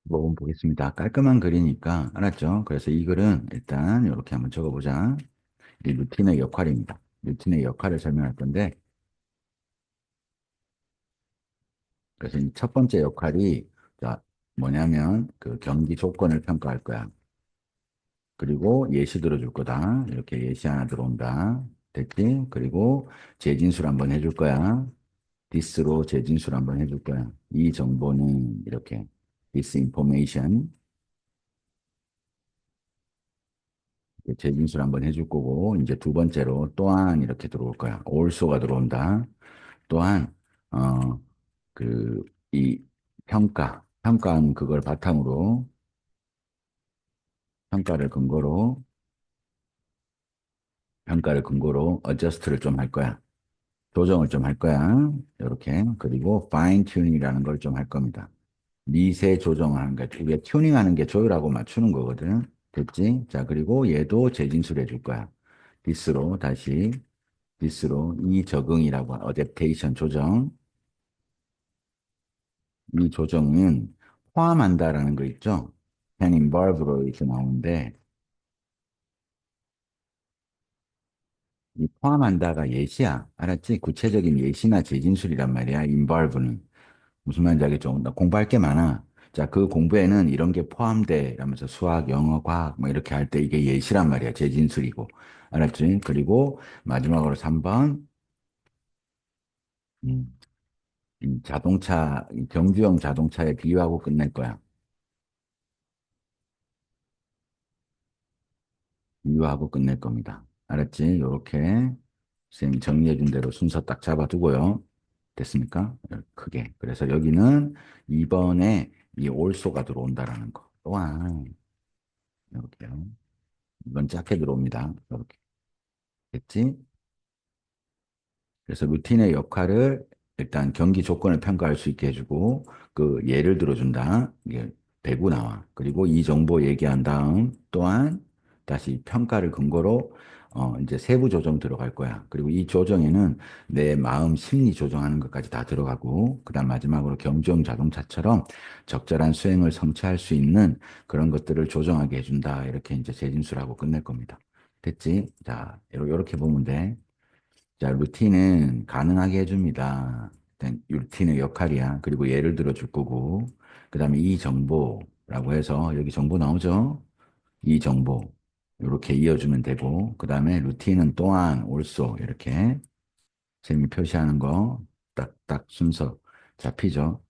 한번 보겠습니다. 깔끔한 글이니까 알았죠? 그래서 이 글은 일단 이렇게 한번 적어보자. 이 루틴의 역할입니다. 루틴의 역할을 설명할 건데, 그래서 이 첫 번째 역할이 자 뭐냐면 그 경기 조건을 평가할 거야. 그리고 예시 들어줄 거다. 이렇게 예시 하나 들어온다. 됐지? 그리고 재진술 한번 해줄 거야. this로 재진술 한번 해줄 거야. 이 정보는 이렇게 this information 재진술 한번 해줄 거고, 이제 두 번째로 또한 이렇게 들어올 거야. also가 들어온다. 또한, 어, 그, 이 평가한 그걸 바탕으로, 평가를 근거로, 평가를 근거로 adjust를 좀 할 거야. 조정을 좀 할 거야. 이렇게. 그리고 fine tuning이라는 걸 좀 을 겁니다. 미세 조정을 하는 거야. 이게 튜닝하는 게 조율하고 맞추는 거거든. 됐지? 자, 그리고 얘도 재진술 해줄 거야. this로 다시 this로 이 적응이라고 어댑테이션 조정. 이 조정은 포함한다라는 거 있죠? can involve로 이렇게 나오는데 이 포함한다가 예시야. 알았지? 구체적인 예시나 재진술이란 말이야. involve는. 무슨 말인지 알겠죠? 나 공부할 게 많아. 자, 그 공부에는 이런 게 포함돼. 이러면서 수학, 영어, 과학 뭐 이렇게 할 때 이게 예시란 말이야. 재진술이고. 알았지? 그리고 마지막으로 3번 이 자동차, 이 경주용 자동차에 비유하고 끝낼 거야. 비유하고 끝낼 겁니다. 알았지? 요렇게 선생님이 정리해 준 대로 순서 딱 잡아두고요. 됐습니까? 크게. 그래서 여기는 2번에 이 올소가 들어온다라는 거. 또한 이렇게요. 이건 작게 들어옵니다. 이렇게. 됐지? 그래서 루틴의 역할을 일단 경기 조건을 평가할 수 있게 해주고 그 예를 들어준다. 이게 배구 나와. 그리고 이 정보 얘기한 다음 또한 다시 평가를 근거로 이제 세부 조정 들어갈 거야. 그리고 이 조정에는 내 마음 심리 조정하는 것까지 다 들어가고 그다음 마지막으로 경주용 자동차처럼 적절한 수행을 성취할 수 있는 그런 것들을 조정하게 해준다. 이렇게 이제 재진술하고 끝낼 겁니다. 됐지? 자, 이렇게 보면 돼. 자, 루틴은 가능하게 해줍니다. 일단 루틴의 역할이야. 그리고 예를 들어 줄 거고, 그 다음에 이 정보라고 해서 여기 정보 나오죠? 이 정보. 이렇게 이어주면 되고, 그 다음에 루틴은 또한 also 이렇게 재미 표시하는 거 딱딱 순서 잡히죠?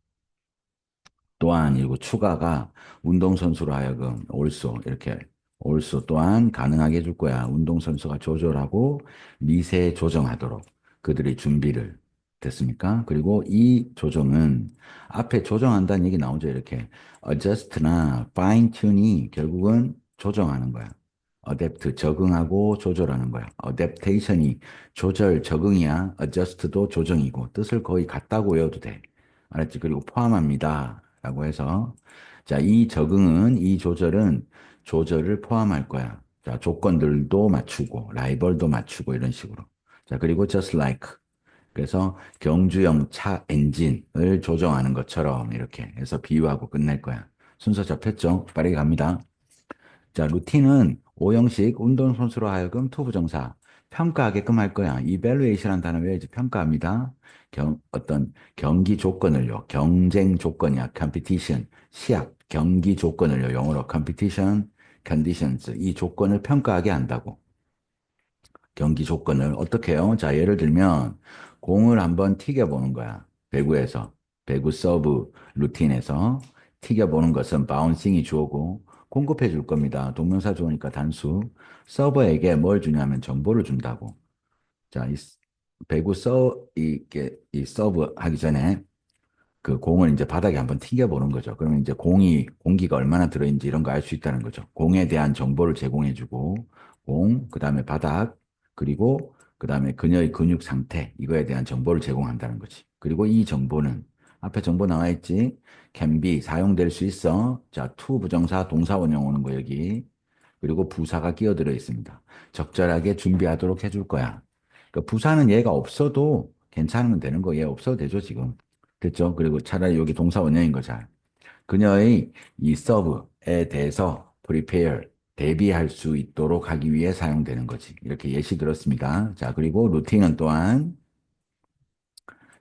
또한 이거 추가가 운동선수로 하여금 also 이렇게 also 또한 가능하게 해줄 거야. 운동선수가 조절하고 미세 조정하도록 그들의 준비를 됐습니까? 그리고 이 조정은 앞에 조정한다는 얘기 나오죠. 이렇게 adjust나 fine tune이 결국은 조정하는 거야. adapt 적응하고 조절하는 거야. adaptation이 조절 적응이야. adjust도 조정이고 뜻을 거의 같다고 외워도 돼. 알았지? 그리고 포함합니다. 라고 해서 자, 이 적응은 이 조절은 조절을 포함할 거야. 자, 조건들도 맞추고 라이벌도 맞추고 이런 식으로. 자, 그리고 just like 그래서 경주용 차 엔진을 조정하는 것처럼 이렇게 해서 비유하고 끝낼 거야. 순서 잡혔죠? 빠르게 갑니다. 자, 루틴은 오형식 운동선수로 하여금 투부정사 평가하게끔 할 거야. evaluation이라는 단어 외워야지 평가합니다. 어떤 경기 조건을요. 경쟁 조건이야. competition. 시합, 경기 조건을요. 영어로 competition, conditions. 이 조건을 평가하게 한다고. 경기 조건을 어떻게 해요? 자, 예를 들면 공을 한번 튀겨보는 거야. 배구에서. 배구 서브 루틴에서 튀겨보는 것은 바운싱이 주어고 공급해 줄 겁니다. 동명사 주어니까 단수. 서버에게 뭘 주냐면 정보를 준다고. 자, 배구 이 서브 하기 전에 그 공을 이제 바닥에 한번 튀겨보는 거죠. 그러면 이제 공기가 얼마나 들어있는지 이런 거 알 수 있다는 거죠. 공에 대한 정보를 제공해주고, 그 다음에 바닥, 그리고 그 다음에 그녀의 근육 상태, 이거에 대한 정보를 제공한다는 거지. 그리고 이 정보는, 앞에 정보 나와 있지? can be, 사용될 수 있어. 자, to 부정사, 동사 원형 오는 거 여기. 그리고 부사가 끼어들어 있습니다. 적절하게 준비하도록 해줄 거야. 그러니까 부사는 얘가 없어도 괜찮으면 되는 거. 얘 없어도 되죠, 지금. 됐죠? 그리고 차라리 여기 동사 원형인 거 잘. 그녀의 이 serve에 대해서 prepare, 대비할 수 있도록 하기 위해 사용되는 거지. 이렇게 예시 들었습니다. 자, 그리고 루틴은 또한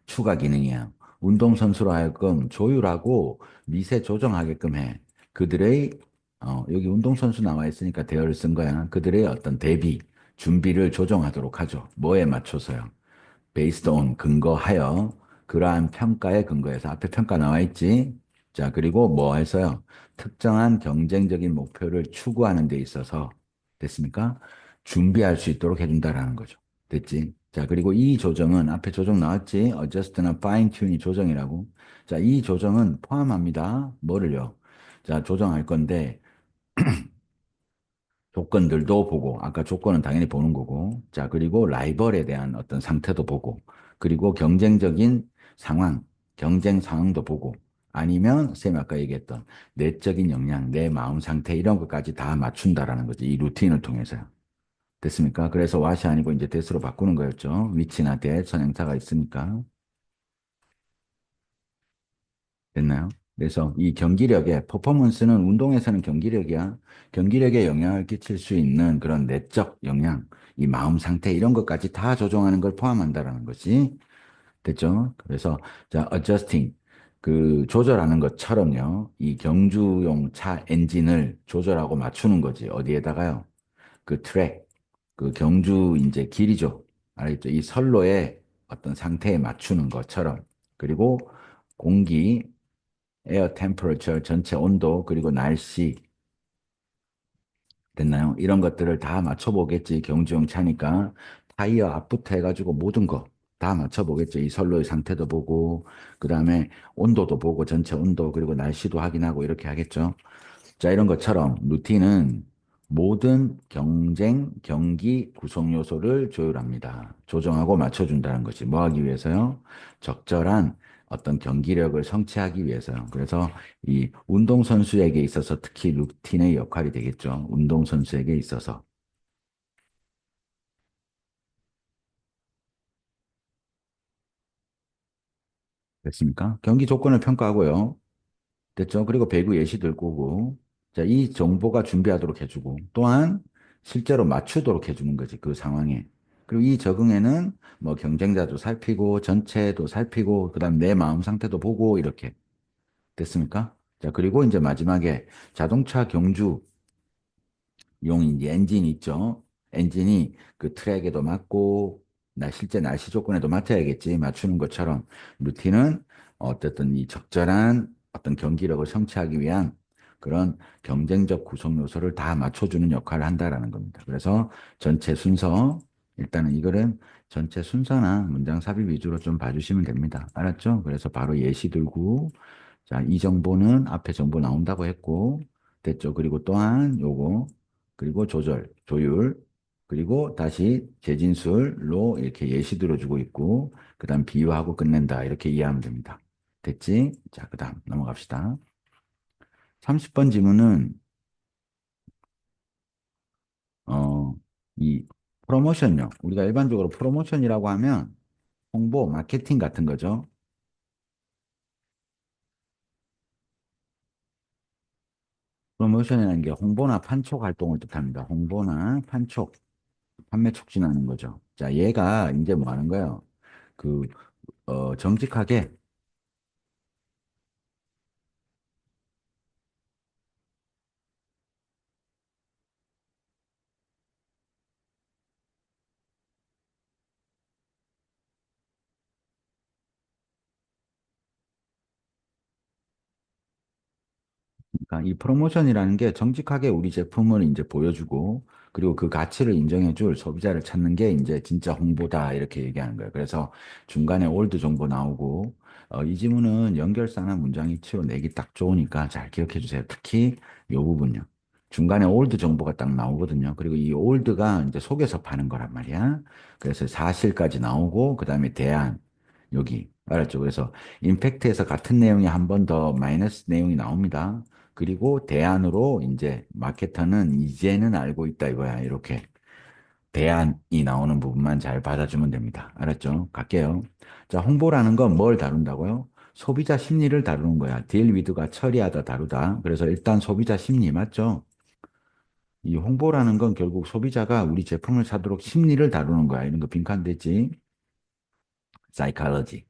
추가 기능이야. 운동선수로 하여금 조율하고 미세 조정하게끔 해. 그들의, 여기 운동선수 나와 있으니까 대어를 쓴 거야. 그들의 어떤 대비, 준비를 조정하도록 하죠. 뭐에 맞춰서요? based on 근거하여 그러한 평가에 근거해서 앞에 평가 나와 있지. 자, 그리고 뭐 해서요? 특정한 경쟁적인 목표를 추구하는 데 있어서 됐습니까? 준비할 수 있도록 해준다라는 거죠. 됐지? 자, 그리고 이 조정은 앞에 조정 나왔지? adjust나 fine tune이 조정이라고. 자, 이 조정은 포함합니다. 뭐를요? 자, 조정할 건데 조건들도 보고, 아까 조건은 당연히 보는 거고, 자, 그리고 라이벌에 대한 어떤 상태도 보고, 그리고 경쟁적인 상황, 경쟁 상황도 보고, 아니면 쌤이 아까 얘기했던 내적인 역량, 내 마음 상태 이런 것까지 다 맞춘다라는 거지. 이 루틴을 통해서요. 됐습니까? 그래서 what이 아니고 이제 that으로 바꾸는 거였죠. which나 that, 선행사가 있으니까. 됐나요? 그래서 이 경기력의 퍼포먼스는 운동에서는 경기력이야. 경기력에 영향을 끼칠 수 있는 그런 내적 영향, 이 마음 상태 이런 것까지 다 조정하는 걸 포함한다라는 거지. 됐죠? 그래서 자, adjusting 그 조절하는 것처럼요. 이 경주용 차 엔진을 조절하고 맞추는 거지. 어디에다가요? 그 트랙, 그 경주 이제 길이죠. 알겠죠? 이 선로의 어떤 상태에 맞추는 것처럼. 그리고 공기 에어 템퍼러처 전체 온도 그리고 날씨 됐나요? 이런 것들을 다 맞춰보겠지. 경주용 차니까 타이어 앞부터 해가지고 모든 거 다 맞춰보겠죠. 이 선로의 상태도 보고 그다음에 온도도 보고 전체 온도 그리고 날씨도 확인하고 이렇게 하겠죠. 자, 이런 것처럼 루틴은 모든 경쟁, 경기 구성 요소를 조율합니다. 조정하고 맞춰준다는 것이 뭐 하기 위해서요? 적절한 어떤 경기력을 성취하기 위해서요. 그래서 이 운동선수에게 있어서 특히 루틴의 역할이 되겠죠. 운동선수에게 있어서. 됐습니까? 경기 조건을 평가하고요. 됐죠? 그리고 배구 예시 들 거고. 자, 이 정보가 준비하도록 해주고, 또한 실제로 맞추도록 해주는 거지, 그 상황에. 그리고 이 적응에는 뭐 경쟁자도 살피고, 전체도 살피고, 그 다음 내 마음 상태도 보고, 이렇게. 됐습니까? 자, 그리고 이제 마지막에 자동차 경주 용 이제 엔진이 있죠. 엔진이 그 트랙에도 맞고 실제 날씨 조건에도 맞춰야겠지. 맞추는 것처럼 루틴은 어쨌든 이 적절한 어떤 경기력을 성취하기 위한 그런 경쟁적 구성 요소를 다 맞춰주는 역할을 한다라는 겁니다. 그래서 전체 순서 일단은 이거는 전체 순서나 문장 삽입 위주로 좀 봐주시면 됩니다. 알았죠? 그래서 바로 예시 들고 자, 이 정보는 앞에 정보 나온다고 했고 됐죠? 그리고 또한 요거 그리고 조절, 조율, 그리고 다시 재진술로 이렇게 예시 들어주고 있고, 그 다음 비유하고 끝낸다. 이렇게 이해하면 됩니다. 됐지? 자, 그 다음 넘어갑시다. 30번 지문은, 어, 이 프로모션요. 우리가 일반적으로 프로모션이라고 하면 홍보, 마케팅 같은 거죠. 프로모션이라는 게 홍보나 판촉 활동을 뜻합니다. 홍보나 판촉, 판매 촉진하는 거죠. 자, 얘가 이제 뭐 하는 거예요? 그, 정직하게 그러니까 이 프로모션이라는 게 정직하게 우리 제품을 이제 보여주고 그리고 그 가치를 인정해줄 소비자를 찾는 게 이제 진짜 홍보다 이렇게 얘기하는 거예요. 그래서 중간에 올드 정보 나오고 이 지문은 연결사나 문장 이치로 내기 딱 좋으니까 잘 기억해 주세요. 특히 이 부분요. 중간에 올드 정보가 딱 나오거든요. 그리고 이 올드가 이제 속에서 파는 거란 말이야. 그래서 사실까지 나오고 그다음에 대안 여기 알았죠? 그래서 임팩트에서 같은 내용이 한 번 더 마이너스 내용이 나옵니다. 그리고 대안으로 이제 마케터는 이제는 알고 있다 이거야. 이렇게 대안이 나오는 부분만 잘 받아주면 됩니다. 알았죠? 갈게요. 자, 홍보라는 건 뭘 다룬다고요? 소비자 심리를 다루는 거야. 딜 위드가 처리하다 다루다. 그래서 일단 소비자 심리 맞죠? 이 홍보라는 건 결국 소비자가 우리 제품을 사도록 심리를 다루는 거야. 이런 거 빈칸되지? 사이칼러지.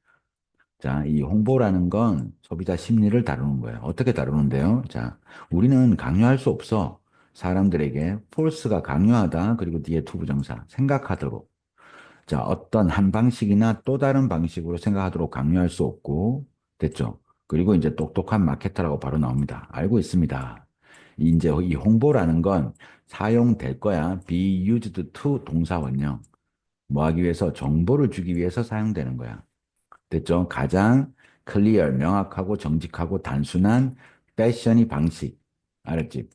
자, 이 홍보라는 건 소비자 심리를 다루는 거예요. 어떻게 다루는데요? 자, 우리는 강요할 수 없어. 사람들에게 폴스가 강요하다. 그리고 뒤에 투부정사. 생각하도록. 자, 어떤 한 방식이나 또 다른 방식으로 생각하도록 강요할 수 없고, 됐죠? 그리고 이제 똑똑한 마케터라고 바로 나옵니다. 알고 있습니다. 이제 이 홍보라는 건 사용될 거야. be used to 동사 원형. 뭐 하기 위해서? 정보를 주기 위해서 사용되는 거야. 됐죠? 가장 클리어, 명확하고 정직하고 단순한 패션이 방식. 알았지?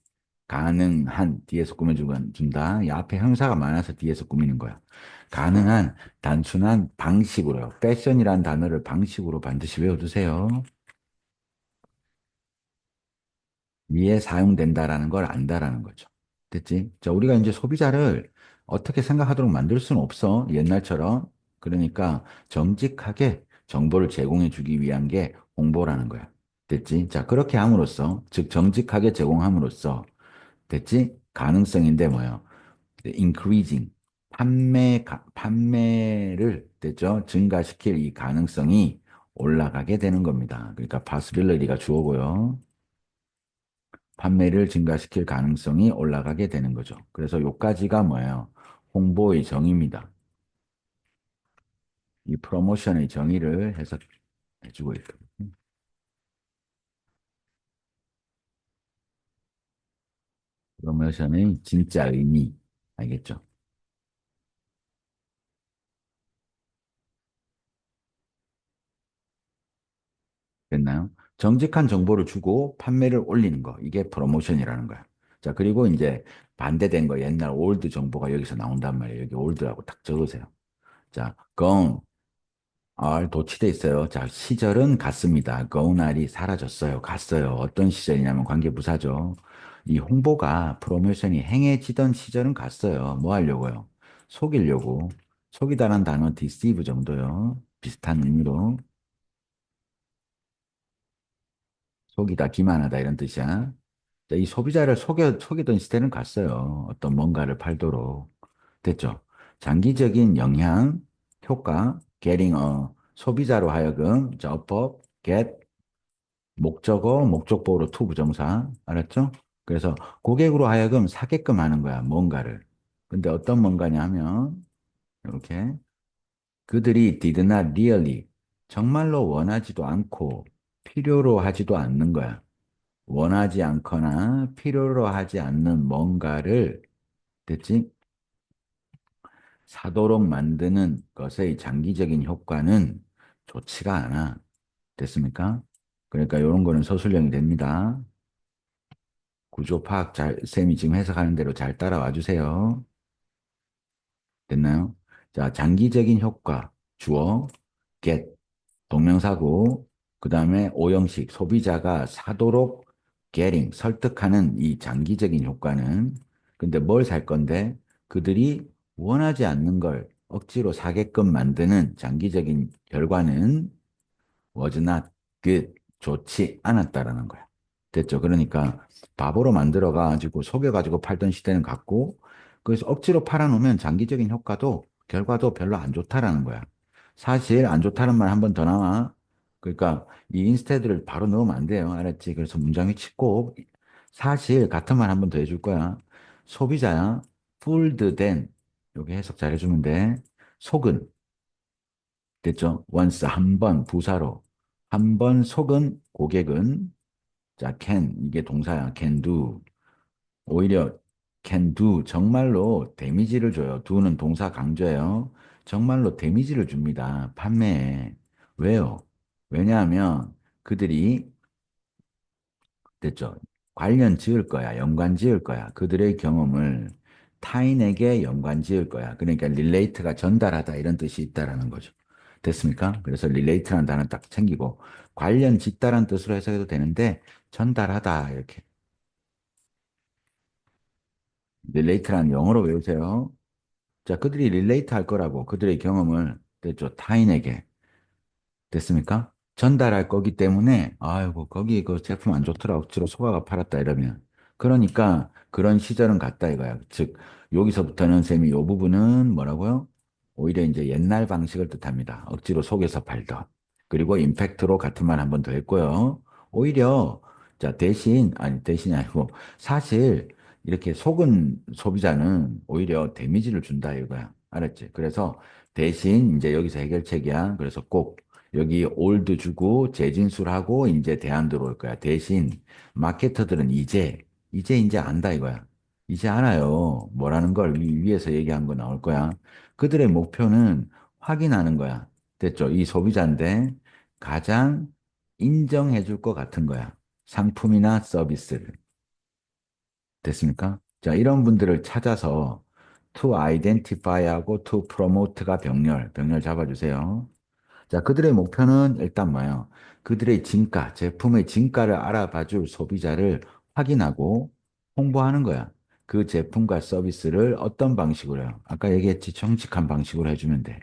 가능한 뒤에서 꾸며준다. 이 앞에 형사가 많아서 뒤에서 꾸미는 거야. 가능한 단순한 방식으로요. 패션이란 단어를 방식으로 반드시 외워두세요. 위에 사용된다라는 걸 안다라는 거죠. 됐지? 자, 우리가 이제 소비자를 어떻게 생각하도록 만들 수는 없어. 옛날처럼. 그러니까 정직하게 정보를 제공해 주기 위한 게 홍보라는 거야. 됐지? 자, 그렇게 함으로써, 즉, 정직하게 제공함으로써, 됐지? 가능성인데 뭐예요? increasing. 판매를, 됐죠? 증가시킬 이 가능성이 올라가게 되는 겁니다. 그러니까 possibility가 주어고요. 판매를 증가시킬 가능성이 올라가게 되는 거죠. 그래서 요까지가 뭐예요? 홍보의 정의입니다. 이 프로모션의 정의를 해석해주고 있거든요. 프로모션의 진짜 의미, 알겠죠? 됐나요? 정직한 정보를 주고 판매를 올리는 거, 이게 프로모션이라는 거야. 자, 그리고 이제 반대된 거, 옛날 올드 정보가 여기서 나온단 말이에요. 여기 올드라고 딱 적으세요. 자, gone, R 도치돼 있어요. 자, 시절은 갔습니다. gone R이 사라졌어요. 갔어요. 어떤 시절이냐면 관계부사죠. 이 홍보가 프로모션이 행해지던 시절은 갔어요. 뭐 하려고요? 속이려고. 속이다란 단어 deceive 정도요. 비슷한 의미로. 속이다, 기만하다 이런 뜻이야. 자, 이 소비자를 속이던 시대는 갔어요. 어떤 뭔가를 팔도록. 됐죠? 장기적인 영향, 효과, getting 소비자로 하여금, 자, 어법, get, 목적어, 목적보호로 to 부정사. 알았죠? 그래서 고객으로 하여금 사게끔 하는 거야, 뭔가를. 근데 어떤 뭔가냐 하면, 이렇게. 그들이 did not really, 정말로 원하지도 않고, 필요로 하지도 않는 거야. 원하지 않거나 필요로 하지 않는 뭔가를, 됐지? 사도록 만드는 것의 장기적인 효과는 좋지가 않아. 됐습니까? 그러니까 이런 거는 서술형이 됩니다. 구조 파악 쌤이 지금 해석하는 대로 잘 따라와 주세요. 됐나요? 자, 장기적인 효과, 주어, get, 동명사고, 그 다음에 오형식, 소비자가 사도록 getting, 설득하는 이 장기적인 효과는, 근데 뭘 살 건데, 그들이 원하지 않는 걸 억지로 사게끔 만드는 장기적인 결과는 was not good, 좋지 않았다라는 거야. 됐죠? 그러니까 바보로 만들어가지고 속여가지고 팔던 시대는 갔고, 그래서 억지로 팔아놓으면 장기적인 효과도 결과도 별로 안 좋다라는 거야. 사실 안 좋다는 말 한 번 더 나와. 그러니까 이 인스테드를 바로 넣으면 안 돼요. 알았지? 그래서 문장이 짚고 사실 같은 말 한 번 더 해줄 거야. 소비자야, fooled then. 여기 해석 잘 해주면 돼. 속은 됐죠? once 한 번 부사로 한 번 속은 고객은 자 can 이게 동사야 can do 오히려 can do 정말로 데미지를 줘요. do는 동사 강조예요. 정말로 데미지를 줍니다. 판매에 왜요? 왜냐하면 그들이 됐죠? 관련 지을 거야. 연관 지을 거야. 그들의 경험을 타인에게 연관 지을 거야. 그러니까 relate가 전달하다 이런 뜻이 있다라는 거죠. 됐습니까? 그래서 relate라는 단어 딱 챙기고 관련 짓다라는 뜻으로 해석해도 되는데 전달하다 이렇게 relate라는 영어로 외우세요. 자, 그들이 relate 할 거라고 그들의 경험을 됐죠? 타인에게 됐습니까? 전달할 거기 때문에, 아이고, 거기 그 제품 안 좋더라. 억지로 소가가 팔았다 이러면. 그러니까 그런 시절은 갔다 이거야. 즉, 여기서부터는 쌤이 요 부분은 뭐라고요? 오히려 이제 옛날 방식을 뜻합니다. 억지로 속에서 팔던. 그리고 임팩트로 같은 말 한 번 더 했고요. 오히려, 자, 대신이 아니고, 사실 이렇게 속은 소비자는 오히려 데미지를 준다 이거야. 알았지? 그래서 대신 이제 여기서 해결책이야. 그래서 꼭 여기 올드 주고 재진술하고 이제 대안 들어올 거야. 대신 마케터들은 이제 안다 이거야. 이제 알아요. 뭐라는 걸 위에서 얘기한 거 나올 거야. 그들의 목표는 확인하는 거야. 됐죠? 이 소비자인데 가장 인정해 줄 것 같은 거야. 상품이나 서비스를. 됐습니까? 자, 이런 분들을 찾아서 to identify하고 to promote가 병렬 잡아주세요. 자, 그들의 목표는 일단 뭐예요? 그들의 진가, 제품의 진가를 알아봐줄 소비자를 확인하고 홍보하는 거야. 그 제품과 서비스를 어떤 방식으로 해요? 아까 얘기했지, 정직한 방식으로 해주면 돼.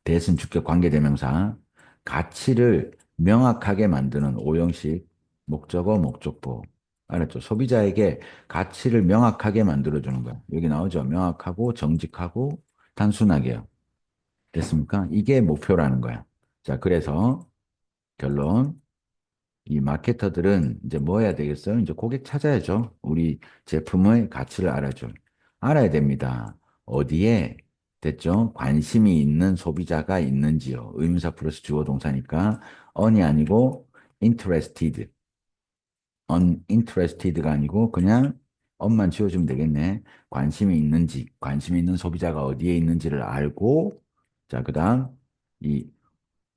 대신 주격 관계대명사, 가치를 명확하게 만드는 오형식, 목적어, 목적보. 알았죠? 소비자에게 가치를 명확하게 만들어주는 거야. 여기 나오죠? 명확하고, 정직하고, 단순하게요. 됐습니까? 이게 목표라는 거야. 자, 그래서 결론. 이 마케터들은 이제 뭐 해야 되겠어요? 이제 고객 찾아야죠. 우리 제품의 가치를 알아야 됩니다. 어디에 됐죠? 관심이 있는 소비자가 있는지요. 의문사 플러스 주어 동사니까 on이 아니고 interested, uninterested가 아니고 그냥 on만 지워주면 되겠네. 관심이 있는 소비자가 어디에 있는지를 알고 자, 그다음 이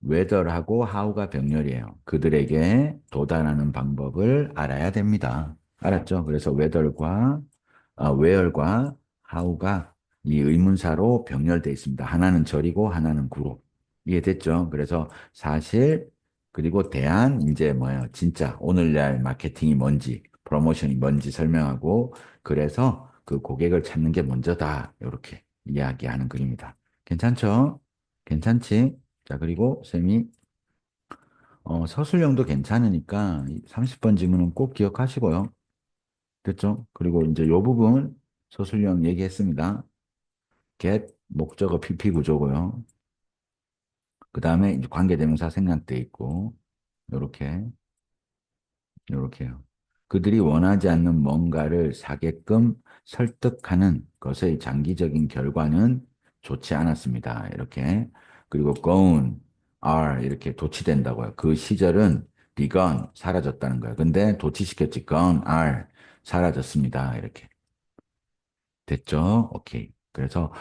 whether하고 how가 병렬이에요. 그들에게 도달하는 방법을 알아야 됩니다. 알았죠? 그래서 where과 how가 이 의문사로 병렬되어 있습니다. 하나는 절이고 하나는 구로. 이해됐죠? 그래서 사실 그리고 대안 이제 뭐예요? 진짜 오늘날 마케팅이 뭔지, 프로모션이 뭔지 설명하고 그래서 그 고객을 찾는 게 먼저다. 이렇게 이야기하는 글입니다. 괜찮죠? 괜찮지? 자, 그리고 쌤이 서술형도 괜찮으니까 30번 지문은 꼭 기억하시고요. 됐죠? 그리고 이제 요 부분 서술형 얘기했습니다. get 목적어 PP 구조고요. 그 다음에 이제 관계대명사 생략돼 있고 요렇게 요렇게요. 그들이 원하지 않는 뭔가를 사게끔 설득하는 것의 장기적인 결과는 좋지 않았습니다. 이렇게. 그리고 gone, are 이렇게 도치된다고요. 그 시절은 be gone, 사라졌다는 거예요. 근데 도치시켰지. gone, are, 사라졌습니다. 이렇게. 됐죠? 오케이. 그래서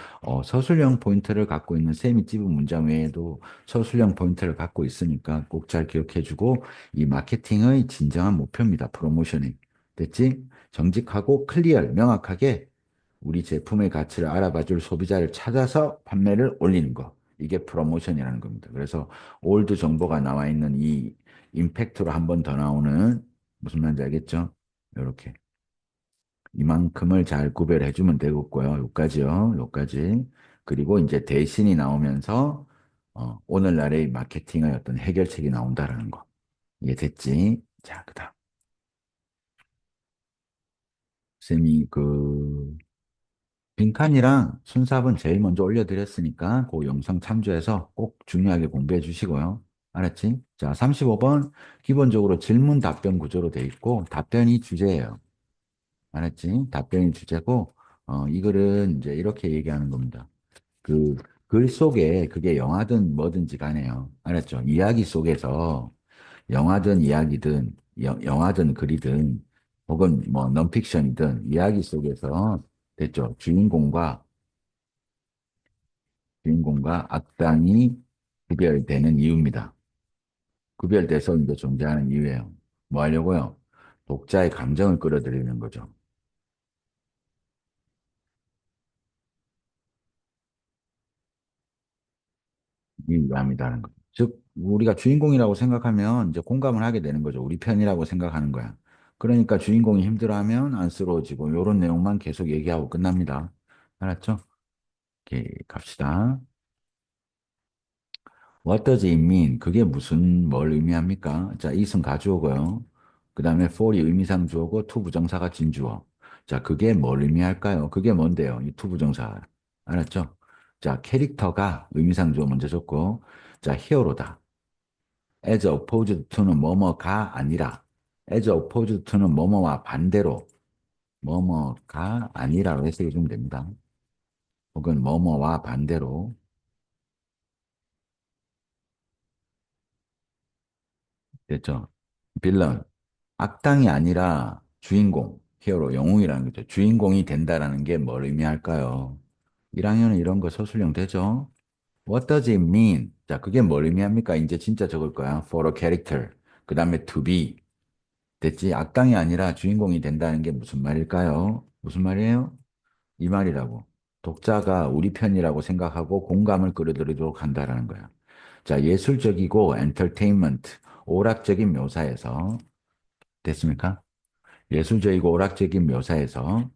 서술형 포인트를 갖고 있는 셈이 찝은 문장 외에도 서술형 포인트를 갖고 있으니까 꼭 잘 기억해주고 이 마케팅의 진정한 목표입니다. 프로모션이. 됐지? 정직하고 클리어, 명확하게 우리 제품의 가치를 알아봐줄 소비자를 찾아서 판매를 올리는 거. 이게 프로모션이라는 겁니다. 그래서 올드 정보가 나와 있는 이 임팩트로 한 번 더 나오는 무슨 말인지 알겠죠? 이렇게. 이만큼을 잘 구별해 주면 되겠고요. 요까지요. 요까지. 그리고 이제 대신이 나오면서 오늘날의 마케팅의 어떤 해결책이 나온다라는 거. 이게 됐지? 자, 그다음. 쌤이 그 빈칸이랑 순삽은 제일 먼저 올려드렸으니까 그 영상 참조해서 꼭 중요하게 공부해 주시고요. 알았지? 자, 35번 기본적으로 질문 답변 구조로 돼 있고 답변이 주제예요. 알았지? 답변이 주제고 이 글은 이제 이렇게 얘기하는 겁니다. 그 글 속에 그게 영화든 뭐든지 간에요. 알았죠? 이야기 속에서 영화든 이야기든 영화든 글이든 혹은 뭐 넌픽션이든 이야기 속에서 됐죠? 주인공과 악당이 구별되는 이유입니다. 구별돼서 이제 존재하는 이유예요. 뭐 하려고요? 독자의 감정을 끌어들이는 거죠. 이해합니다는 거. 즉, 우리가 주인공이라고 생각하면 이제 공감을 하게 되는 거죠. 우리 편이라고 생각하는 거야. 그러니까 주인공이 힘들어하면 안쓰러워지고 이런 내용만 계속 얘기하고 끝납니다. 알았죠? 오케이, 갑시다. What does it mean? 그게 무슨 뭘 의미합니까? 자, it은 가주어고요. 그 다음에 for이 의미상 주어고 to 부정사가 진주어. 자, 그게 뭘 의미할까요? 그게 뭔데요? 이 to 부정사. 알았죠? 자, 캐릭터가 의미상 주어 먼저 줬고, 자, 히어로다. as opposed to는 뭐뭐가 아니라, as opposed to는 뭐뭐와 반대로, 뭐뭐가 아니라로 해석해 주면 됩니다. 혹은 뭐뭐와 반대로. 됐죠? 빌런. 악당이 아니라 주인공, 히어로, 영웅이라는 거죠. 주인공이 된다라는 게 뭘 의미할까요? 1학년은 이런 거 서술형 되죠? What does it mean? 자, 그게 뭘 의미합니까? 이제 진짜 적을 거야. For a character. 그 다음에 to be. 됐지? 악당이 아니라 주인공이 된다는 게 무슨 말일까요? 무슨 말이에요? 이 말이라고. 독자가 우리 편이라고 생각하고 공감을 끌어들이도록 한다라는 거야. 자, 예술적이고 엔터테인먼트, 오락적인 묘사에서 됐습니까? 예술적이고 오락적인 묘사에서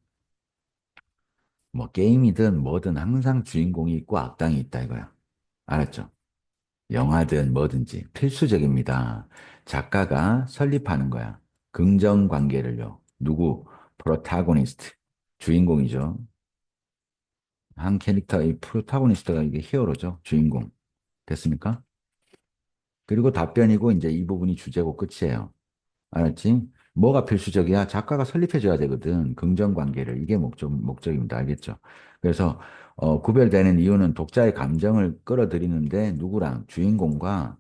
뭐 게임이든 뭐든 항상 주인공이 있고 악당이 있다 이거야. 알았죠? 영화든 뭐든지 필수적입니다. 작가가 설립하는 거야. 긍정 관계를요. 누구? 프로타고니스트. 주인공이죠. 한 캐릭터의 프로타고니스트가 이게 히어로죠. 주인공. 됐습니까? 그리고 답변이고 이제 이 부분이 주제고 끝이에요. 알았지? 뭐가 필수적이야? 작가가 설립해줘야 되거든. 긍정 관계를. 이게 목적입니다. 알겠죠? 그래서, 구별되는 이유는 독자의 감정을 끌어들이는데 누구랑? 주인공과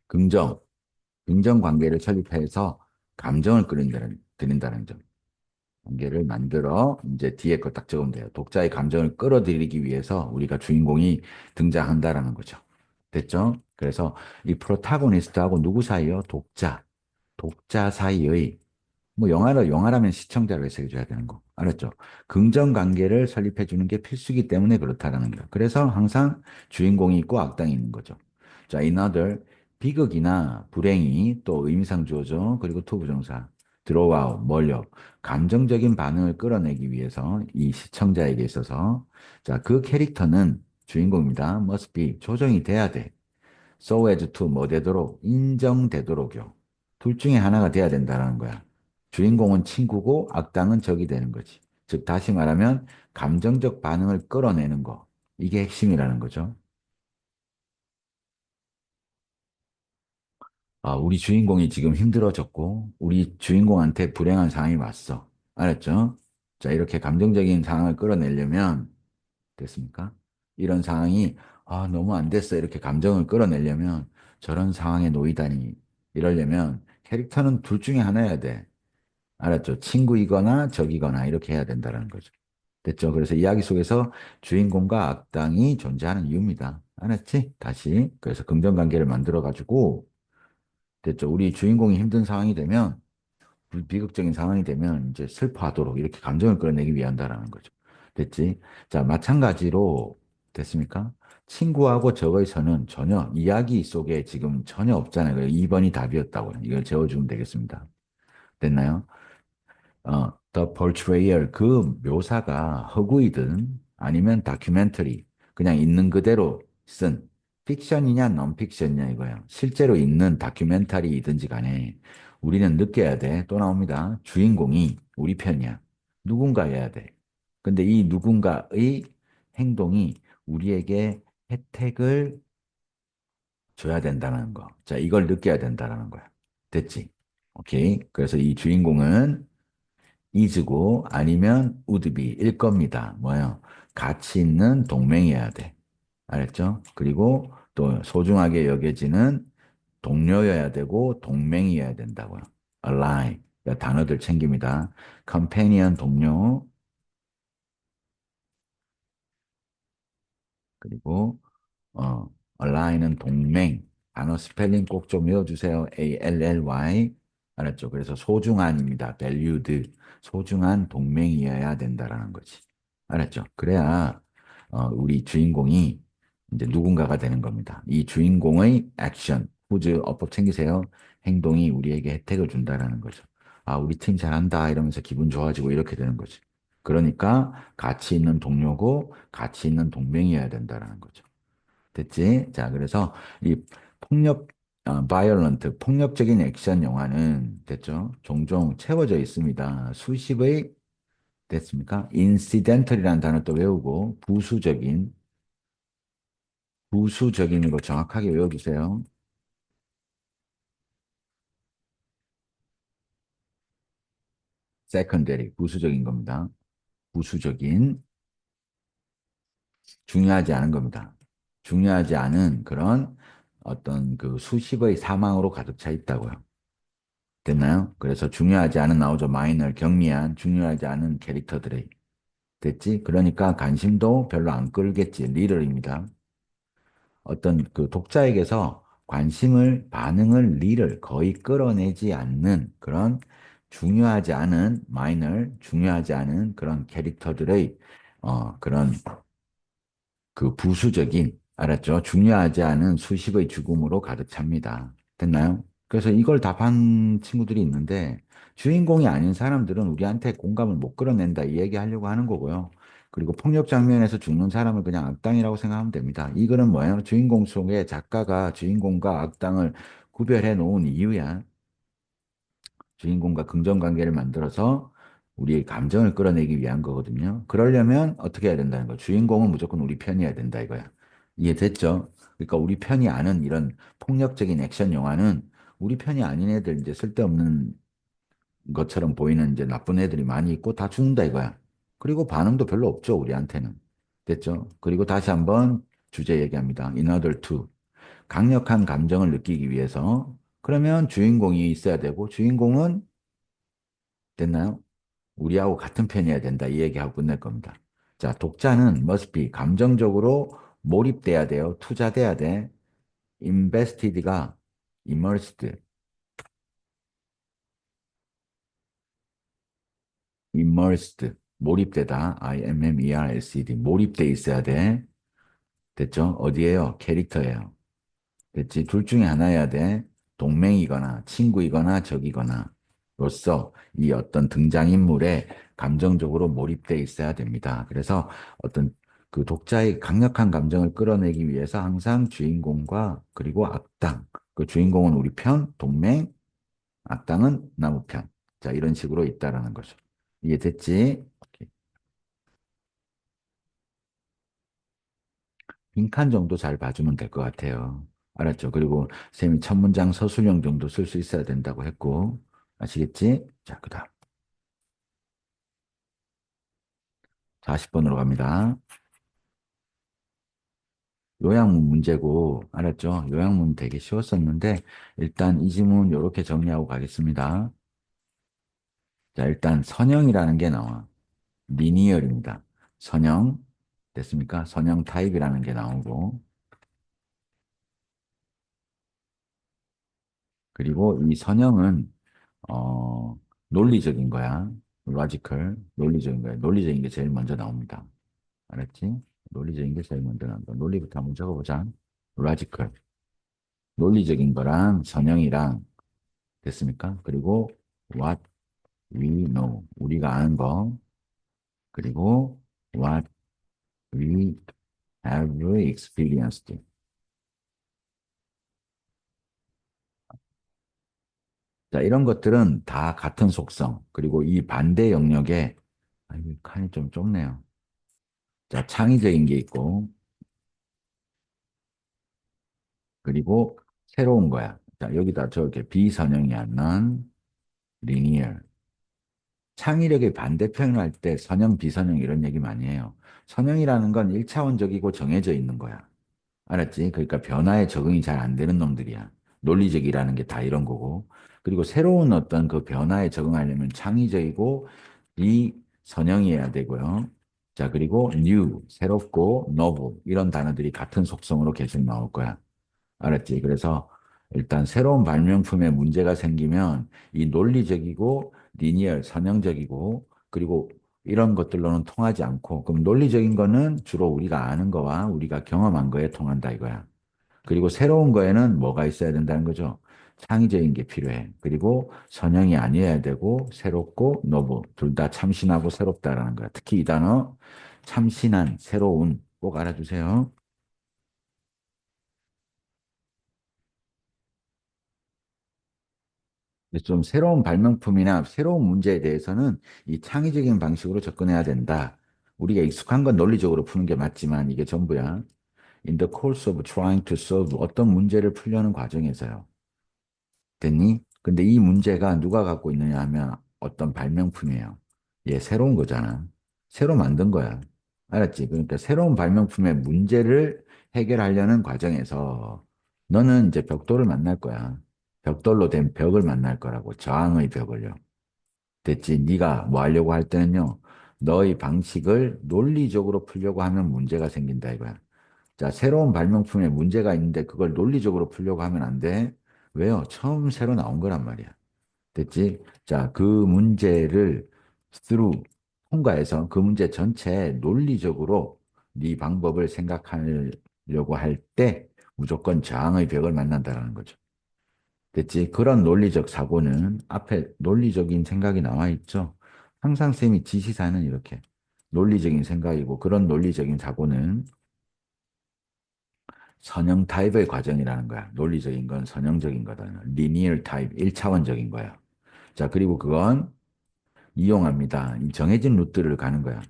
긍정, 긍정 관계를 설립해서 감정을 드린다는 점. 관계를 만들어 이제 뒤에 거 딱 적으면 돼요. 독자의 감정을 끌어들이기 위해서 우리가 주인공이 등장한다라는 거죠. 됐죠? 그래서 이 프로타고니스트하고 누구 사이요? 독자 사이의 뭐 영화라면 시청자로 해석해줘야 되는 거. 알았죠? 긍정 관계를 설립해 주는 게 필수이기 때문에 그렇다라는 거예요. 그래서 항상 주인공이 있고 악당이 있는 거죠. 자, another 비극이나 불행이 또 의미상 주어죠. 그리고 to 부정사 들어와 뭘요? 감정적인 반응을 끌어내기 위해서 이 시청자에게 있어서 자, 그 캐릭터는 주인공입니다. must be 조정이 돼야 돼. so as to 뭐 되도록 인정되도록요. 둘 중에 하나가 돼야 된다는 거야. 주인공은 친구고 악당은 적이 되는 거지. 즉 다시 말하면 감정적 반응을 끌어내는 거. 이게 핵심이라는 거죠. 아, 우리 주인공이 지금 힘들어졌고 우리 주인공한테 불행한 상황이 왔어. 알았죠? 자, 이렇게 감정적인 상황을 끌어내려면 됐습니까? 이런 상황이 너무 안 됐어. 이렇게 감정을 끌어내려면 저런 상황에 놓이다니 이러려면 캐릭터는 둘 중에 하나여야 돼. 알았죠? 친구이거나 적이거나 이렇게 해야 된다는 거죠. 됐죠? 그래서 이야기 속에서 주인공과 악당이 존재하는 이유입니다. 알았지? 다시. 그래서 긍정관계를 만들어가지고 됐죠? 우리 주인공이 힘든 상황이 되면 비극적인 상황이 되면 이제 슬퍼하도록 이렇게 감정을 끌어내기 위한다라는 거죠. 됐지? 자, 마찬가지로 됐습니까? 친구하고 적의서는 전혀 이야기 속에 지금 전혀 없잖아요. 2번이 답이었다고요. 이걸 재워주면 되겠습니다. 됐나요? The portrayal, 그 묘사가 허구이든 아니면 다큐멘터리, 그냥 있는 그대로 쓴 픽션이냐 non-fiction이냐 이거예요. 실제로 있는 다큐멘터리이든지 간에 우리는 느껴야 돼. 또 나옵니다. 주인공이 우리 편이야. 누군가여야 돼. 근데 이 누군가의 행동이 우리에게 혜택을 줘야 된다는 거. 자, 이걸 느껴야 된다는 거야. 됐지? 오케이. 그래서 이 주인공은 is고 아니면 would be일 겁니다. 뭐요? 가치 있는 동맹이어야 돼. 알았죠? 그리고 또 소중하게 여겨지는 동료여야 되고 동맹이어야 된다고요. ally. 그러니까 단어들 챙깁니다. companion 동료 그리고 어, ally는 동맹. 단어 스펠링 꼭 좀 외워주세요. ALLY. 알았죠? 그래서 소중한입니다. valued. 소중한 동맹이어야 된다라는 거지. 알았죠? 그래야 우리 주인공이 이제 누군가가 되는 겁니다. 이 주인공의 액션, 후즈, 어법 챙기세요. 행동이 우리에게 혜택을 준다라는 거죠. 아, 우리 팀 잘한다 이러면서 기분 좋아지고 이렇게 되는 거지. 그러니까 가치 있는 동료고 가치 있는 동맹이어야 된다라는 거죠. 됐지? 자, 그래서 이 폭력, 바이올런트, 폭력적인 액션 영화는 됐죠? 종종 채워져 있습니다. 수십의 됐습니까? 인시덴털이라는 단어 또 외우고 부수적인으로 정확하게 외워주세요. 세컨데리, 부수적인 겁니다. 부수적인, 중요하지 않은 겁니다. 중요하지 않은 그런 어떤 그 수십의 사망으로 가득 차 있다고요. 됐나요? 그래서 중요하지 않은 나오죠. 마이너, 경미한, 중요하지 않은 캐릭터들의. 됐지? 그러니까 관심도 별로 안 끌겠지. 리얼입니다. 어떤 그 독자에게서 관심을, 반응을, 리를 거의 끌어내지 않는 그런 중요하지 않은 마이너, 중요하지 않은 그런 캐릭터들의 그런 그 부수적인, 알았죠? 중요하지 않은 수십의 죽음으로 가득 찹니다. 됐나요? 그래서 이걸 답한 친구들이 있는데, 주인공이 아닌 사람들은 우리한테 공감을 못 끌어낸다, 이 얘기 하려고 하는 거고요. 그리고 폭력 장면에서 죽는 사람을 그냥 악당이라고 생각하면 됩니다. 이 글은 뭐예요? 주인공 속에 작가가 주인공과 악당을 구별해 놓은 이유야. 주인공과 긍정 관계를 만들어서 우리의 감정을 끌어내기 위한 거거든요. 그러려면 어떻게 해야 된다는 거예요? 주인공은 무조건 우리 편이어야 된다 이거야. 이해됐죠? 그러니까 우리 편이 아닌 이런 폭력적인 액션 영화는 우리 편이 아닌 애들 이제 쓸데없는 것처럼 보이는 이제 나쁜 애들이 많이 있고 다 죽는다 이거야. 그리고 반응도 별로 없죠, 우리한테는. 됐죠? 그리고 다시 한번 주제 얘기합니다. In order to. 강력한 감정을 느끼기 위해서 그러면 주인공이 있어야 되고 주인공은 됐나요? 우리하고 같은 편이어야 된다. 이 얘기하고 끝낼 겁니다. 자, 독자는 must be 감정적으로 몰입돼야 돼요. 투자돼야 돼. invested가 immersed, immersed, 몰입되다. immersed, 몰입돼 있어야 돼. 됐죠? 어디에요? 캐릭터예요. 됐지? 둘 중에 하나여야 돼. 동맹이거나 친구이거나 적이거나 로서 이 어떤 등장인물에 감정적으로 몰입돼 있어야 됩니다. 그래서 어떤 그 독자의 강력한 감정을 끌어내기 위해서 항상 주인공과 그리고 악당, 그 주인공은 우리 편, 동맹, 악당은 나무 편. 자, 이런 식으로 있다라는 거죠. 이해됐지? 오케이. 빈칸 정도 잘 봐주면 될 것 같아요. 알았죠? 그리고 쌤이 첫 문장 서술형 정도 쓸 수 있어야 된다고 했고, 아시겠지? 자, 그 다음 40번으로 갑니다. 요양문 문제고, 알았죠? 요양문 되게 쉬웠었는데, 일단 이 지문 이렇게 정리하고 가겠습니다. 자, 일단 선형이라는 게 나와. 리니얼입니다. 선형, 됐습니까? 선형 타입이라는 게 나오고, 그리고 이 선형은 논리적인 거야. logical, 논리적인 거야. 논리적인 게 제일 먼저 나옵니다. 알았지? 논리적인 게 제일 먼저 나온다. 논리부터 한번 적어보자. logical, 논리적인 거랑 선형이랑 됐습니까? 그리고 what we know, 우리가 아는 거, 그리고 what we have experienced. 자, 이런 것들은 다 같은 속성, 그리고 이 반대 영역에, 아, 이 칸이 좀 좁네요. 자, 창의적인 게 있고, 그리고 새로운 거야. 자, 여기다 저렇게 비선형이야. non linear. 창의력의 반대편을 할 때 선형, 비선형 이런 얘기 많이 해요. 선형이라는 건 1차원적이고 정해져 있는 거야. 알았지? 그러니까 변화에 적응이 잘 안 되는 놈들이야. 논리적이라는 게 다 이런 거고. 그리고 새로운 어떤 그 변화에 적응하려면 창의적이고 비선형이어야 되고요. 자, 그리고 new, 새롭고 novel 이런 단어들이 같은 속성으로 계속 나올 거야. 알았지? 그래서 일단 새로운 발명품에 문제가 생기면 이 논리적이고 리니얼, 선형적이고 그리고 이런 것들로는 통하지 않고 그럼 논리적인 거는 주로 우리가 아는 거와 우리가 경험한 거에 통한다 이거야. 그리고 새로운 거에는 뭐가 있어야 된다는 거죠? 창의적인 게 필요해. 그리고 선형이 아니어야 되고 새롭고 노브 둘 다 참신하고 새롭다라는 거야. 특히 이 단어 참신한, 새로운 꼭 알아주세요. 근데 좀 새로운 발명품이나 새로운 문제에 대해서는 이 창의적인 방식으로 접근해야 된다. 우리가 익숙한 건 논리적으로 푸는 게 맞지만 이게 전부야. In the course of trying to solve 어떤 문제를 풀려는 과정에서요. 됐니? 근데 이 문제가 누가 갖고 있느냐 하면 어떤 발명품이에요. 얘 새로운 거잖아. 새로 만든 거야. 알았지? 그러니까 새로운 발명품의 문제를 해결하려는 과정에서 너는 이제 벽돌을 만날 거야. 벽돌로 된 벽을 만날 거라고. 저항의 벽을요. 됐지? 네가 뭐 하려고 할 때는요. 너의 방식을 논리적으로 풀려고 하면 문제가 생긴다 이거야. 자, 새로운 발명품에 문제가 있는데 그걸 논리적으로 풀려고 하면 안 돼. 왜요? 처음 새로 나온 거란 말이야. 됐지? 자, 그 문제를 through 통과해서 그 문제 전체 논리적으로 네 방법을 생각하려고 할 때 무조건 저항의 벽을 만난다라는 거죠. 됐지? 그런 논리적 사고는 앞에 논리적인 생각이 나와 있죠. 항상 쌤이 지시사는 이렇게 논리적인 생각이고 그런 논리적인 사고는 선형 타입의 과정이라는 거야. 논리적인 건 선형적인 거다. 리니얼 타입, 1차원적인 거야. 자, 그리고 그건 이용합니다. 이 정해진 루트를 가는 거야.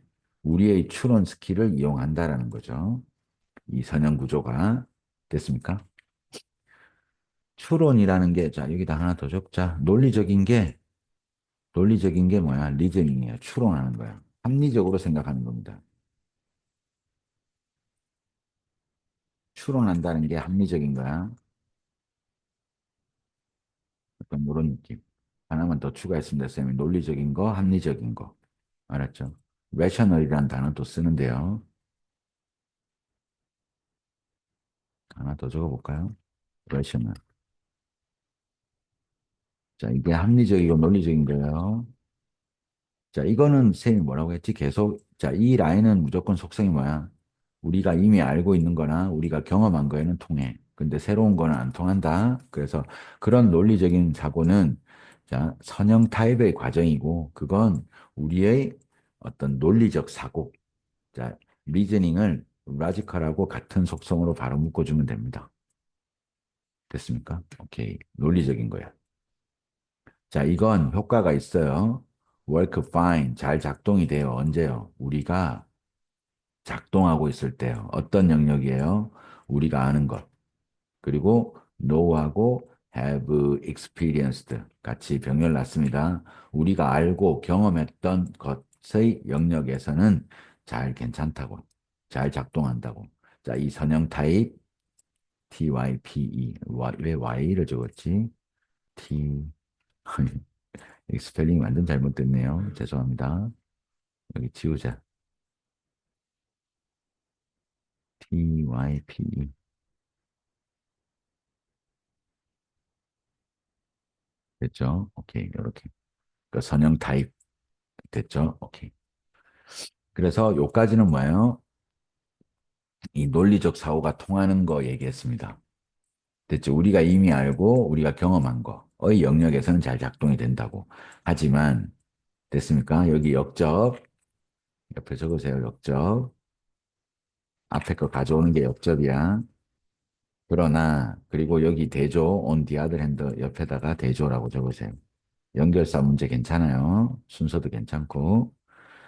우리의 추론 스킬을 이용한다라는 거죠. 이 선형 구조가 됐습니까? 추론이라는 게, 자, 여기다 하나 더 적자. 논리적인 게 뭐야? 리즈닝이에요. 추론하는 거야. 합리적으로 생각하는 겁니다. 추론한다는 게 합리적인 거야. 약간 이런 느낌. 하나만 더 추가했습니다, 쌤이. 논리적인 거, 합리적인 거. 알았죠? rational이라는 단어도 쓰는데요. 하나 더 적어볼까요? rational. 자, 이게 합리적이고 논리적인 거예요. 자, 이거는 쌤이 뭐라고 했지? 계속, 자, 이 라인은 무조건 속성이 뭐야? 우리가 이미 알고 있는 거나 우리가 경험한 거에는 통해. 근데 새로운 거는 안 통한다. 그래서 그런 논리적인 사고는 자, 선형 타입의 과정이고 그건 우리의 어떤 논리적 사고. 자, 리즈닝을 라지컬하고 같은 속성으로 바로 묶어주면 됩니다. 됐습니까? 오케이. 논리적인 거야. 자, 이건 효과가 있어요. work fine. 잘 작동이 돼요. 언제요? 우리가 작동하고 있을 때요. 어떤 영역이에요? 우리가 아는 것. 그리고 know하고 have experienced 같이 병렬났습니다. 우리가 알고 경험했던 것의 영역에서는 잘 괜찮다고. 잘 작동한다고. 자, 이 선형 타입 TYPE. 왜 Y를 적었지? T. 이 스펠링이 완전 잘못됐네요. 죄송합니다. 여기 지우자. TYPE. 됐죠? 오케이. 이렇게. 그 선형 타입 됐죠? 오케이. 그래서 요까지는 뭐예요? 이 논리적 사고가 통하는 거 얘기했습니다. 됐죠? 우리가 이미 알고 우리가 경험한 거의 영역에서는 잘 작동이 된다고. 하지만 됐습니까? 여기 역접 옆에 적으세요. 역접. 앞에 거 가져오는 게 역접이야. 그러나 그리고 여기 대조 on the other hand 옆에다가 대조라고 적으세요. 연결사 문제 괜찮아요. 순서도 괜찮고.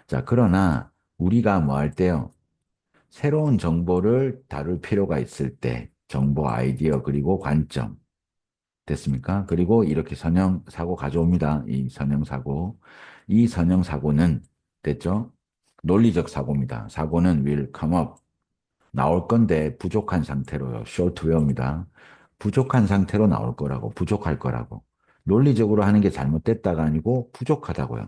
자, 그러나 우리가 뭐 할 때요? 새로운 정보를 다룰 필요가 있을 때 정보 아이디어 그리고 관점 됐습니까? 그리고 이렇게 선형 사고 가져옵니다. 이 선형 사고. 이 선형 사고는 됐죠? 논리적 사고입니다. 사고는 will come up. 나올 건데 부족한 상태로요. shortware입니다. 부족한 상태로 나올 거라고, 부족할 거라고. 논리적으로 하는 게 잘못됐다가 아니고 부족하다고요.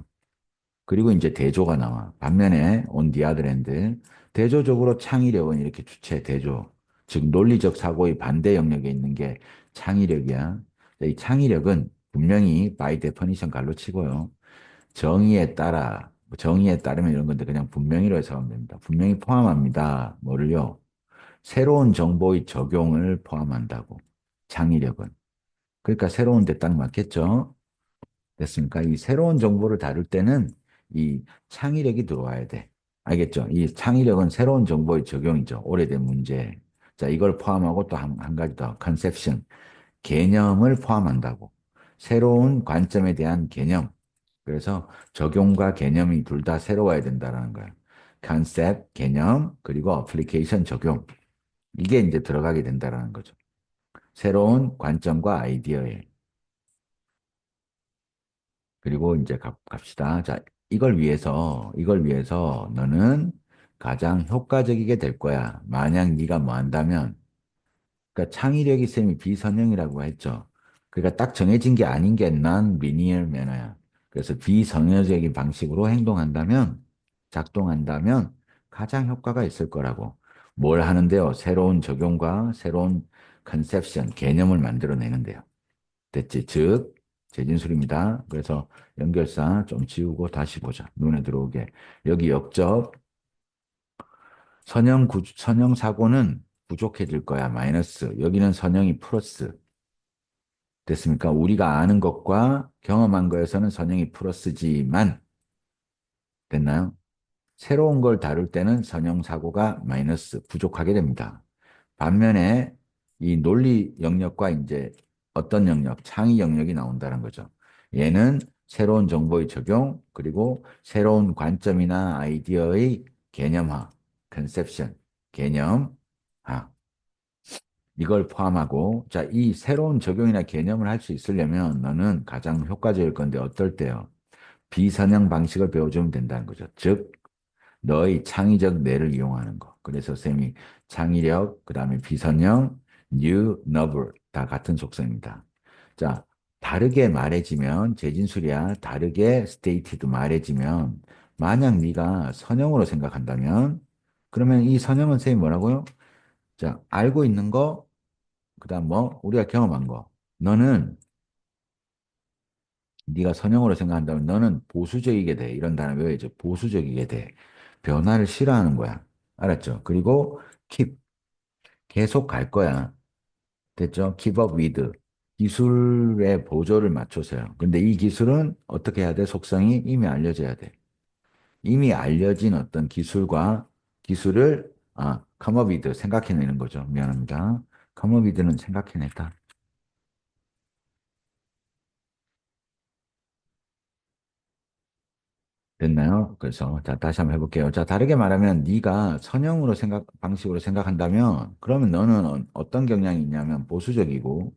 그리고 이제 대조가 나와. 반면에 on the other hand, 대조적으로 창의력은 이렇게 주체, 대조. 즉 논리적 사고의 반대 영역에 있는 게 창의력이야. 이 창의력은 분명히 by definition 갈로 치고요. 정의에 따라, 뭐 정의에 따르면 이런 건데 그냥 분명히로 해서 하면 됩니다. 분명히 포함합니다. 뭐를요? 새로운 정보의 적용을 포함한다고. 창의력은. 그러니까 새로운 데 딱 맞겠죠? 됐습니까? 이 새로운 정보를 다룰 때는 이 창의력이 들어와야 돼. 알겠죠? 이 창의력은 새로운 정보의 적용이죠. 오래된 문제. 자, 이걸 포함하고 또 한 가지 더, 컨셉션. 개념을 포함한다고. 새로운 관점에 대한 개념. 그래서 적용과 개념이 둘 다 새로워야 된다는 거예요. 컨셉, 개념, 그리고 어플리케이션 적용. 이게 이제 들어가게 된다는 거죠. 새로운 관점과 아이디어에. 그리고 이제 갑시다. 자, 이걸 위해서 너는 가장 효과적이게 될 거야. 만약 네가 뭐 한다면, 그러니까 창의력이 쌤이 비선형이라고 했죠. 그러니까 딱 정해진 게 아닌 게 non-linear manner야. 그래서 비선형적인 방식으로 행동한다면, 작동한다면 가장 효과가 있을 거라고. 뭘 하는데요? 새로운 적용과 새로운 컨셉션, 개념을 만들어내는데요. 됐지? 즉, 재진술입니다. 그래서 연결사 좀 지우고 다시 보자. 눈에 들어오게. 여기 역접, 선형 사고는 부족해질 거야. 마이너스. 여기는 선형이 플러스. 됐습니까? 우리가 아는 것과 경험한 거에서는 선형이 플러스지만, 됐나요? 새로운 걸 다룰 때는 선형 사고가 마이너스, 부족하게 됩니다. 반면에 이 논리 영역과 이제 어떤 영역, 창의 영역이 나온다는 거죠. 얘는 새로운 정보의 적용, 그리고 새로운 관점이나 아이디어의 개념화, 컨셉션, 개념화, 이걸 포함하고, 자, 이 새로운 적용이나 개념을 할 수 있으려면 너는 가장 효과적일 건데 어떨 때요? 비선형 방식을 배워주면 된다는 거죠. 즉, 너의 창의적 뇌를 이용하는 거. 그래서 쌤이 창의력, 그 다음에 비선형, new, novel 다 같은 속성입니다. 자, 다르게 말해지면 재진술이야. 다르게 stated 말해지면 만약 네가 선형으로 생각한다면 그러면 이 선형은 쌤이 뭐라고요? 자, 알고 있는 거, 그 다음 뭐 우리가 경험한 거. 너는 네가 선형으로 생각한다면 너는 보수적이게 돼. 이런 단어 외워야죠. 보수적이게 돼. 변화를 싫어하는 거야. 알았죠? 그리고 keep. 계속 갈 거야. 됐죠? keep up with. 기술의 보조를 맞춰서요. 근데 이 기술은 어떻게 해야 돼? 속성이 이미 알려져야 돼. 이미 알려진 어떤 기술을 come up with 생각해내는 거죠. 미안합니다. come up with는 생각해냈다. 됐나요? 그래서 자 다시 한번 해볼게요. 자 다르게 말하면 네가 선형으로 방식으로 생각한다면 그러면 너는 어떤 경향이 있냐면 보수적이고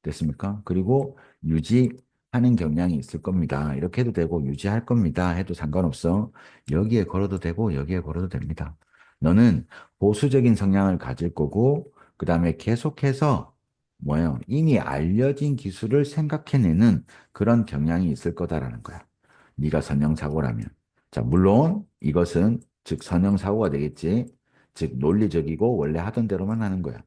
됐습니까? 그리고 유지하는 경향이 있을 겁니다. 이렇게 해도 되고 유지할 겁니다. 해도 상관없어. 여기에 걸어도 되고 여기에 걸어도 됩니다. 너는 보수적인 성향을 가질 거고 그 다음에 계속해서 뭐예요? 이미 알려진 기술을 생각해내는 그런 경향이 있을 거다라는 거야. 네가 선형사고라면. 자, 물론 이것은 즉 선형사고가 되겠지. 즉 논리적이고 원래 하던 대로만 하는 거야.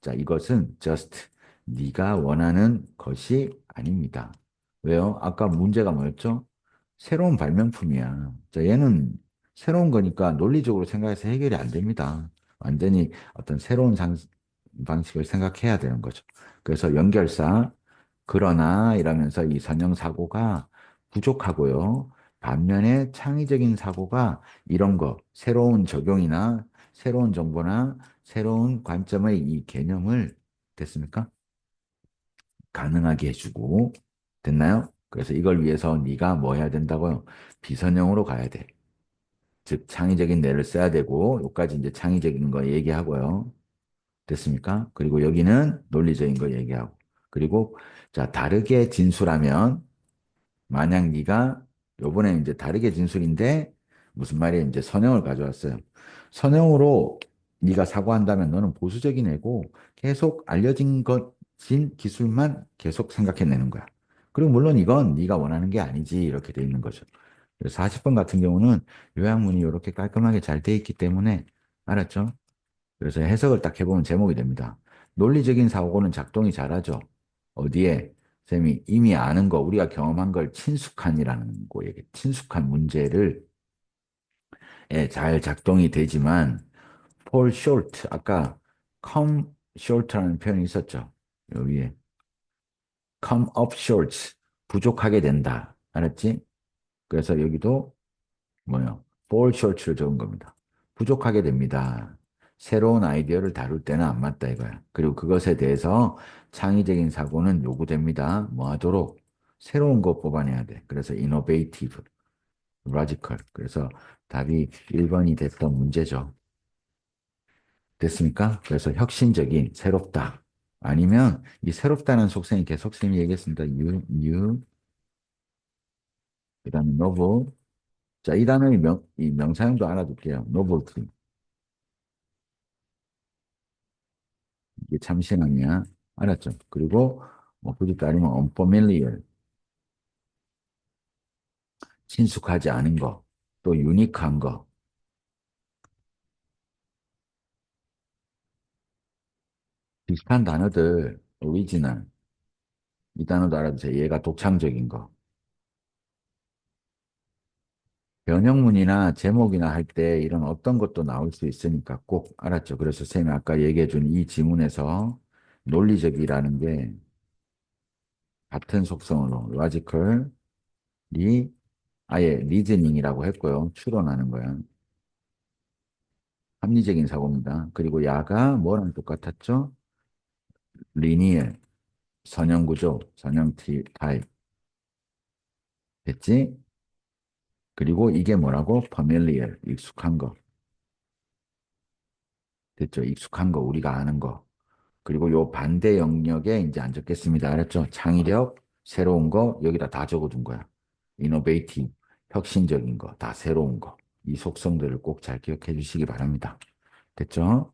자, 이것은 just 네가 원하는 것이 아닙니다. 왜요? 아까 문제가 뭐였죠? 새로운 발명품이야. 자, 얘는 새로운 거니까 논리적으로 생각해서 해결이 안 됩니다. 완전히 어떤 새로운 방식을 생각해야 되는 거죠. 그래서 연결사, 그러나 이러면서 이 선형 사고가 부족하고요. 반면에 창의적인 사고가 이런 거, 새로운 적용이나 새로운 정보나 새로운 관점의 이 개념을 됐습니까? 가능하게 해주고 됐나요? 그래서 이걸 위해서 네가 뭐 해야 된다고요? 비선형으로 가야 돼. 즉 창의적인 뇌를 써야 되고 여기까지 이제 창의적인 거 얘기하고요. 됐습니까? 그리고 여기는 논리적인 거 얘기하고 그리고 자 다르게 진술하면 만약 네가 요번에 이제 다르게 진술인데 무슨 말이야 이제 선형을 가져왔어요. 선형으로 네가 사고한다면 너는 보수적인 애고 계속 알려진 것인 기술만 계속 생각해내는 거야. 그리고 물론 이건 네가 원하는 게 아니지 이렇게 돼 있는 거죠. 그래서 40번 같은 경우는 요약문이 이렇게 깔끔하게 잘 돼 있기 때문에 알았죠? 그래서 해석을 딱 해보면 제목이 됩니다. 논리적인 사고는 작동이 잘하죠. 어디에? 쌤이 이미 아는 거, 우리가 경험한 걸 친숙한이라는 거에게, 친숙한 문제를 잘 작동이 되지만, fall short, 아까 come short라는 표현이 있었죠. 여기에. come up short. 부족하게 된다. 알았지? 그래서 여기도 뭐요? fall short를 적은 겁니다. 부족하게 됩니다. 새로운 아이디어를 다룰 때는 안 맞다 이거야. 그리고 그것에 대해서 창의적인 사고는 요구됩니다. 뭐 하도록? 새로운 거 뽑아내야 돼. 그래서 innovative, logical. 그래서 답이 1번이 됐던 문제죠. 됐습니까? 그래서 혁신적인, 새롭다. 아니면 이 새롭다는 속성이 계속 선생님이 얘기했습니다. new, 그다음에 novel. 자, 이 단어의 이 명사형도 알아둘게요. novelty. 이게 참신함이야. 알았죠? 그리고 뭐 굳이 따르면 unfamiliar, 친숙하지 않은 거, 또 유니크한 거. 비슷한 단어들, original. 이 단어도 알아두세요. 얘가 독창적인 거. 변형문이나 제목이나 할 때 이런 어떤 것도 나올 수 있으니까 꼭 알았죠? 그래서 선생님이 아까 얘기해 준 이 지문에서 논리적이라는 게 같은 속성으로 logical이 아예 리즈닝이라고 했고요. 추론하는 거야. 합리적인 사고입니다. 그리고 야가 뭐랑 똑같았죠? 리니얼, 선형구조, 타입. 됐지? 그리고 이게 뭐라고? familiar, 익숙한 거. 됐죠? 익숙한 거, 우리가 아는 거. 그리고 요 반대 영역에 이제 안 적겠습니다. 알았죠? 창의력, 새로운 거, 여기다 다 적어둔 거야. innovative, 혁신적인 거, 다 새로운 거. 이 속성들을 꼭 잘 기억해 주시기 바랍니다. 됐죠?